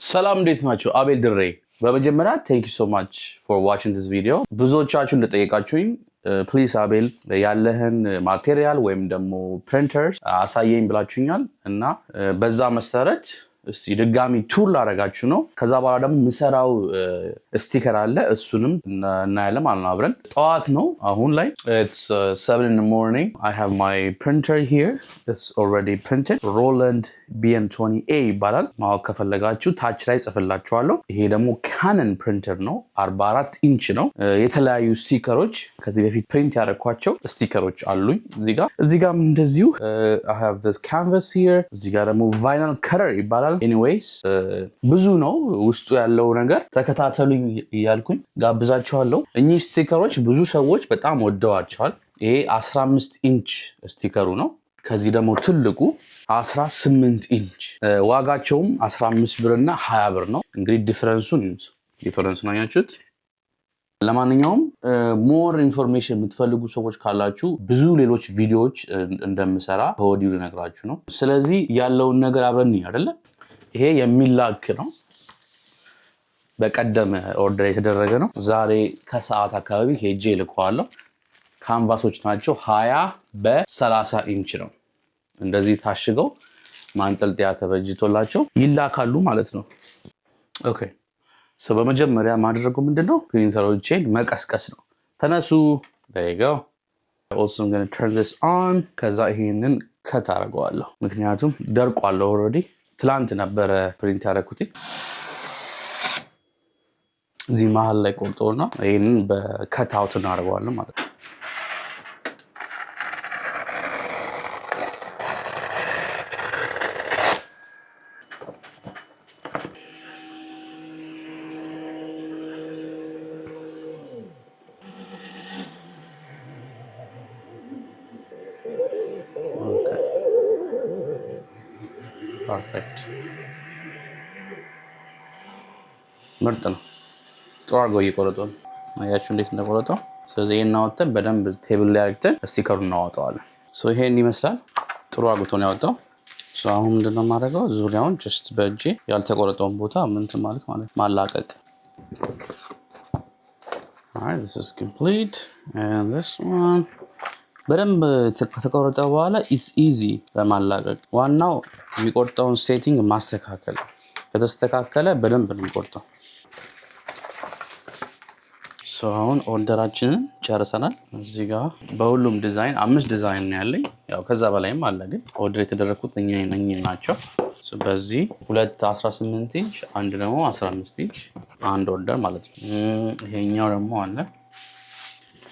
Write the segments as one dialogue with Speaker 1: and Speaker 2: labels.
Speaker 1: ሰላም እንዴት ናችሁ? አቤል ድሬ። በመጀመሪያ thank you so much for watching this video። ብዙዎቻችሁ እንደጠየቃችሁኝ ፕሊዝ አቤል ያለህን ማቴሪያል ወይም ደግሞ ፕሪንተርስ አሳየኝ ብላችሁኛል እና በዛ መሰረት እስቲ ድጋሚ ቱር ላደርጋችሁ ነው። ከዛ በኋላ ደግሞ ምሰራው ስቲከር አለ እሱንም እናያለን ማለት ነው አብረን። ጠዋት ነው አሁን ላይ it's 7 in the morning. I have my printer here. It's already printed. Roland BM20A ይባላል። ማወቅ ከፈለጋችሁ ታች ላይ ጽፍላችኋለሁ። ይሄ ደግሞ ካነን ፕሪንተር ነው 44 ኢንች ነው። የተለያዩ ስቲከሮች ከዚህ በፊት ፕሪንት ያደረኳቸው ስቲከሮች አሉኝ እዚህ ጋር እንደዚሁ I have this canvas here. እዚህ ጋር ደግሞ vinyl cutter ይባላል። ኤኒዌይስ ብዙ ነው ውስጡ ያለው ነገር ተከታተሉኝ እያልኩኝ ጋብዛችኋለሁ። እኚህ ስቲከሮች ብዙ ሰዎች በጣም ወደዋቸዋል። ይሄ 15 ኢንች ስቲከሩ ነው። ከዚህ ደግሞ ትልቁ 18 ኢንች ዋጋቸውም 15 ብርና 20 ብር ነው። እንግዲህ ዲፈረንሱን አያችሁት። ለማንኛውም ሞር ኢንፎርሜሽን የምትፈልጉ ሰዎች ካላችሁ ብዙ ሌሎች ቪዲዮዎች እንደምሰራ ከወዲሁ ልነግራችሁ ነው። ስለዚህ ያለውን ነገር አብረን አይደለ? ይሄ የሚላክ ነው። በቀደም ኦርደር የተደረገ ነው። ዛሬ ከሰዓት አካባቢ ሄጄ ልከዋለሁ። ካንቫሶች ናቸው 20 በ30 ኢንች ነው። እንደዚህ ታሽገው ማንጠልጠያ ተበጅቶላቸው ይላካሉ ማለት ነው። ኦኬ ሶ በመጀመሪያ ማድረገው ምንድነው ፕሪንተሮቼን መቀስቀስ ነው። ተነሱ። there you go. Also I'm going to turn this on. ከዛ ይሄንን ከት አደርገዋለሁ ምክንያቱም ደርቋል already። ትላንት ነበረ ፕሪንት ያደረኩት። እዚህ መሃል ላይ ቆርጦና ይሄንን በከት አውት እናደርገዋለን ማለት ነው። ፐርፌክት ምርጥ ነው። ጥሩ አድርገው እየቆረጠው ነው። አያችሁ እንዴት እንደቆረጠው። ስለዚህ ይሄን አወጣን በደንብ ቴብል ላይ አድርገን ስቲከሩን እናወጣዋለን። ሶ ይሄን ይመስላል። ጥሩ አድርጎ ነው ያወጣው። ሶ አሁን ምንድነው ማድረገው ዙሪያውን ጀስት በእጄ ያልተቆረጠውን ቦታ ማለት ማላቀቅ። Alright, this is complete and this one በደንብ ከተቆረጠ በኋላ it's easy ለማላቀቅ። ዋናው የሚቆርጠውን ሴቲንግ ማስተካከል። ከተስተካከለ በደንብ ነው የሚቆርጠው። ሶ አሁን ኦርደራችንን ጨርሰናል። እዚህ ጋር በሁሉም ዲዛይን 5 ዲዛይን ነው ያለኝ። ያው ከዛ በላይም አለ ግን ኦርደር የተደረኩት እነኚህ ናቸው። ሶ በዚህ 2 18 ኢንች አንድ ደግሞ 15 ኢንች አንድ ኦርደር ማለት ነው። ይሄኛው ደግሞ አለ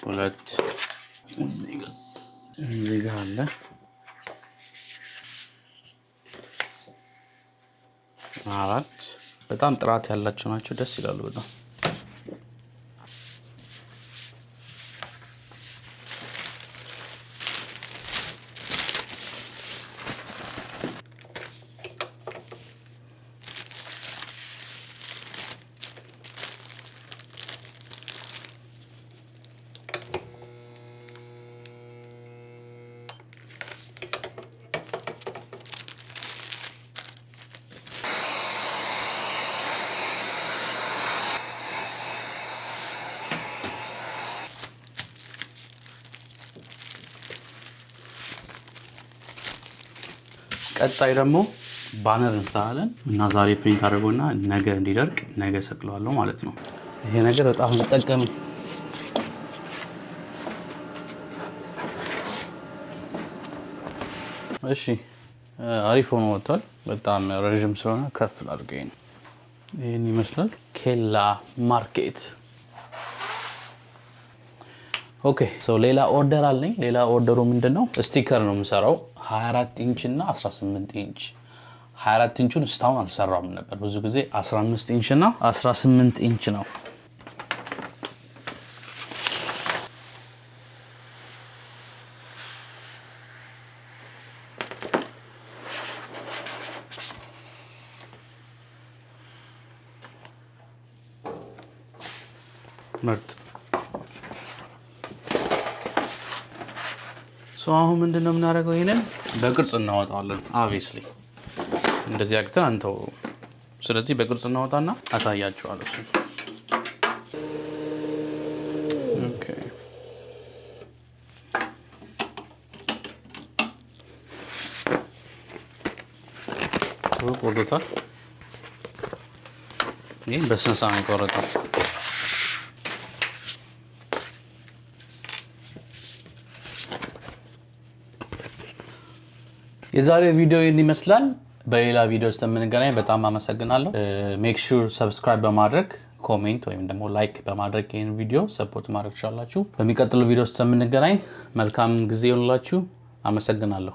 Speaker 1: 2 እዚህ ጋር አለ 4 በጣም ጥራት ያላቸው ናቸው። ደስ ይላሉ በጣም። ቀጣይ ደግሞ ባነር እንሰራለን እና ዛሬ ፕሪንት አድርጎና ነገ እንዲደርቅ ነገ ሰቅለዋለሁ ማለት ነው። ይሄ ነገር በጣም ተጠቀም። እሺ አሪፍ ሆኖ ወጥቷል። በጣም ረጅም ስለሆነ ከፍ አድርገኝ። ይሄን ይመስላል ኬላ ማርኬት። ኦኬ ሶ ሌላ ኦርደር አለኝ። ሌላ ኦርደሩ ምንድነው ስቲከር ነው የምሰራው 24 ኢንች እና 18 ኢንች። 24 ኢንቹን ስታውን አልሰራም ነበር ብዙ ጊዜ 15 ኢንች እና 18 ኢንች ነው። ምርጥ ሶ አሁን ምንድነው የምናደርገው? ይሄንን በቅርጽ እናወጣዋለን። obviously እንደዚህ አክተን አንተው ስለዚህ በግልጽ እናወጣና አሳያችኋለሁ እሱ ኦኬ ቆርጦታል ይሄን በስንሳ ነው የቆረጠው የዛሬ ቪዲዮ ይህን ይመስላል በሌላ ቪዲዮ ስለምንገናኝ በጣም አመሰግናለሁ ሜክ ሹር ሰብስክራይብ በማድረግ ኮሜንት ወይም ደግሞ ላይክ በማድረግ ይሄን ቪዲዮ ሰፖርት ማድረግ ትችላላችሁ በሚቀጥለው ቪዲዮ ስለምንገናኝ መልካም ጊዜ ይሁንላችሁ አመሰግናለሁ